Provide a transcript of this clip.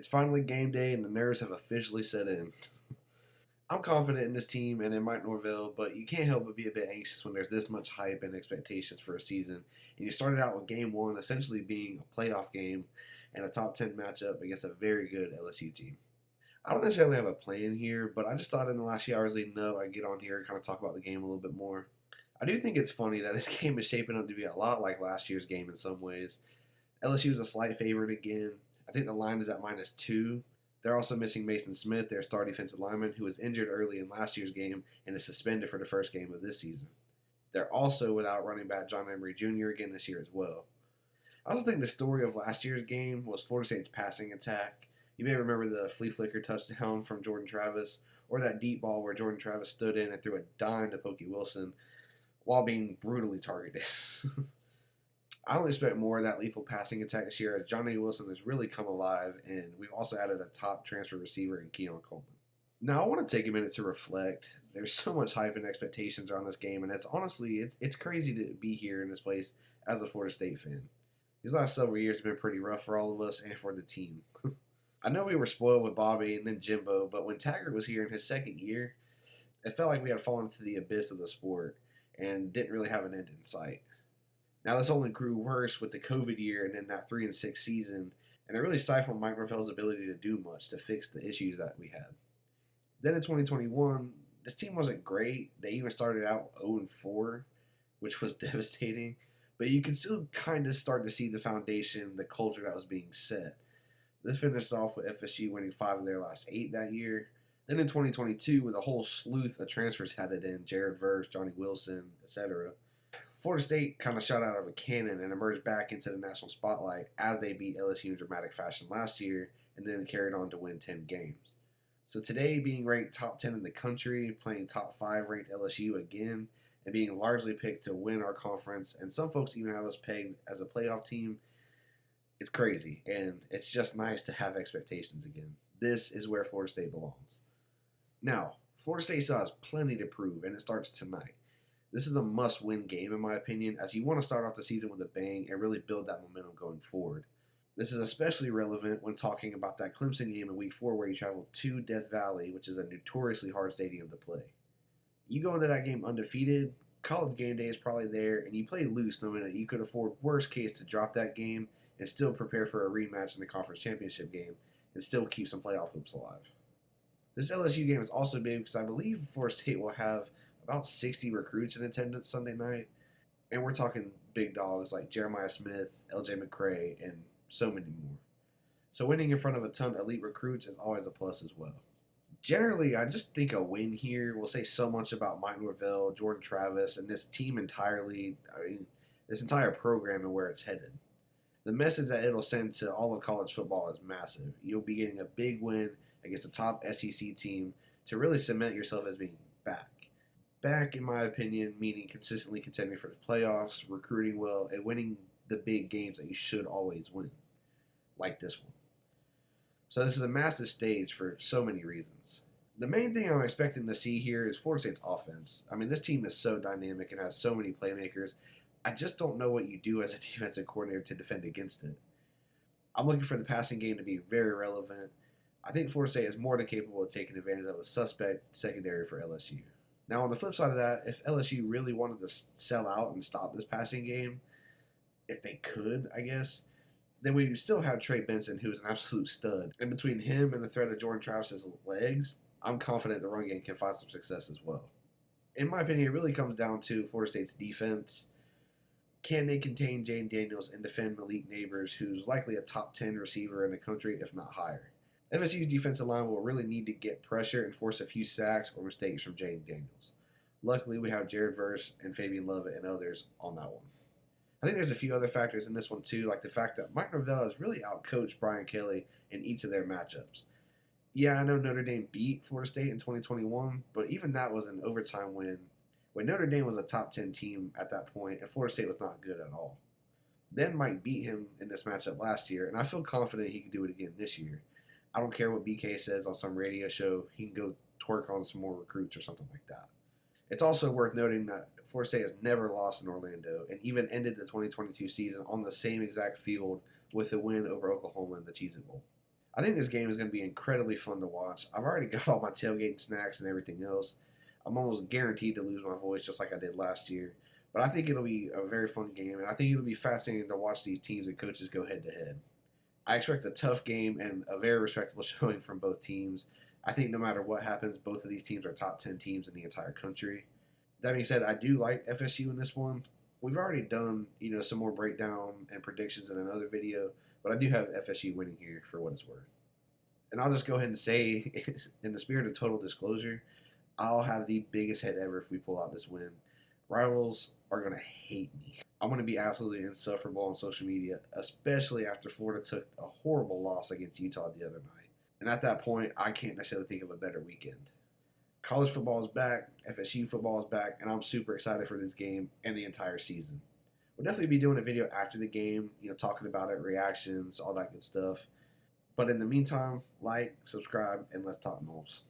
It's finally game day and the nerves have officially set in. I'm confident in this team and in Mike Norvell, but you can't help but be a bit anxious when there's this much hype and expectations for a season. And you started out with game one essentially being a playoff game and a top 10 matchup against a very good LSU team. I don't necessarily have a plan here, but I just thought in the last few hours leading up, I'd get on here and kind of talk about the game a little bit more. I do think it's funny that this game is shaping up to be a lot like last year's game in some ways. LSU is a slight favorite again. I think the line is at -2. They're also missing Mason Smith, their star defensive lineman, who was injured early in last year's game and is suspended for the first game of this season. They're also without running back John Emery Jr. again this year as well. I also think the story of last year's game was Florida State's passing attack. You may remember the flea flicker touchdown from Jordan Travis, or that deep ball where Jordan Travis stood in and threw a dime to Pokey Wilson while being brutally targeted. I don't expect more of that lethal passing attack this year as Johnny Wilson has really come alive, and we've also added a top transfer receiver in Keon Coleman. Now, I want to take a minute to reflect. There's so much hype and expectations around this game, and it's crazy to be here in this place as a Florida State fan. These last several years have been pretty rough for all of us and for the team. I know we were spoiled with Bobby and then Jimbo, but when Taggart was here in his second year, it felt like we had fallen into the abyss of the sport and didn't really have an end in sight. Now, this only grew worse with the COVID year and then that 3-6 season, and it really stifled Mike Norvell's ability to do much to fix the issues that we had. Then in 2021, this team wasn't great. They even started out 0-4, which was devastating, but you could still kind of start to see the foundation, the culture that was being set. This finished off with FSU winning 5 of their last 8 that year. Then in 2022, with a whole slew of transfers headed in, Jared Verse, Johnny Wilson, etc., Florida State kind of shot out of a cannon and emerged back into the national spotlight as they beat LSU in dramatic fashion last year and then carried on to win 10 games. So today, being ranked top 10 in the country, playing top 5 ranked LSU again, and being largely picked to win our conference, and some folks even have us pegged as a playoff team, it's crazy, and it's just nice to have expectations again. This is where Florida State belongs. Now, Florida State still has plenty to prove, and it starts tonight. This is a must-win game, in my opinion, as you want to start off the season with a bang and really build that momentum going forward. This is especially relevant when talking about that Clemson game in Week 4 where you travel to Death Valley, which is a notoriously hard stadium to play. You go into that game undefeated, college game day is probably there, and you play loose knowing that you could afford worst case to drop that game and still prepare for a rematch in the conference championship game and still keep some playoff hopes alive. This LSU game is also big because I believe Florida State will have about 60 recruits in attendance Sunday night, and we're talking big dogs like Jeremiah Smith, LJ McCray, and so many more. So winning in front of a ton of elite recruits is always a plus as well. Generally, I just think a win here will say so much about Mike Norvell, Jordan Travis, and this team entirely, this entire program and where it's headed. The message that it'll send to all of college football is massive. You'll be getting a big win against a top SEC team to really cement yourself as being back. Back, in my opinion, meaning consistently contending for the playoffs, recruiting well, and winning the big games that you should always win, like this one. So this is a massive stage for so many reasons. The main thing I'm expecting to see here is Florida State's offense. I mean, this team is so dynamic and has so many playmakers. I just don't know what you do as a defensive coordinator to defend against it. I'm looking for the passing game to be very relevant. I think Florida State is more than capable of taking advantage of a suspect secondary for LSU. Now, on the flip side of that, if LSU really wanted to sell out and stop this passing game, if they could, I guess, then we still have Trey Benson, who is an absolute stud. And between him and the threat of Jordan Travis's legs, I'm confident the run game can find some success as well. In my opinion, it really comes down to Florida State's defense. Can they contain Jaden Daniels and defend Malik Neighbors, who's likely a top 10 receiver in the country, if not higher? FSU's defensive line will really need to get pressure and force a few sacks or mistakes from Jaden Daniels. Luckily, we have Jared Verse and Fabian Lovett and others on that one. I think there's a few other factors in this one too, like the fact that Mike Norvell has really outcoached Brian Kelly in each of their matchups. Yeah, I know Notre Dame beat Florida State in 2021, but even that was an overtime win when Notre Dame was a top 10 team at that point and Florida State was not good at all. Then Mike beat him in this matchup last year, and I feel confident he can do it again this year. I don't care what BK says on some radio show. He can go twerk on some more recruits or something like that. It's also worth noting that Florida State has never lost in Orlando and even ended the 2022 season on the same exact field with a win over Oklahoma in the Cheez-It Bowl. I think this game is going to be incredibly fun to watch. I've already got all my tailgating snacks and everything else. I'm almost guaranteed to lose my voice just like I did last year. But I think it'll be a very fun game, and I think it'll be fascinating to watch these teams and coaches go head to head. I expect a tough game and a very respectable showing from both teams. I think no matter what happens, both of these teams are top 10 teams in the entire country. That being said, I do like FSU in this one. We've already done, some more breakdown and predictions in another video, but I do have FSU winning here for what it's worth. And I'll just go ahead and say, in the spirit of total disclosure, I'll have the biggest head ever if we pull out this win. Rivals are going to hate me. I'm going to be absolutely insufferable on social media, especially after Florida took a horrible loss against Utah the other night. And at that point, I can't necessarily think of a better weekend. College football is back, FSU football is back, and I'm super excited for this game and the entire season. We'll definitely be doing a video after the game, talking about it, reactions, all that good stuff. But in the meantime, like, subscribe, and let's talk Noles.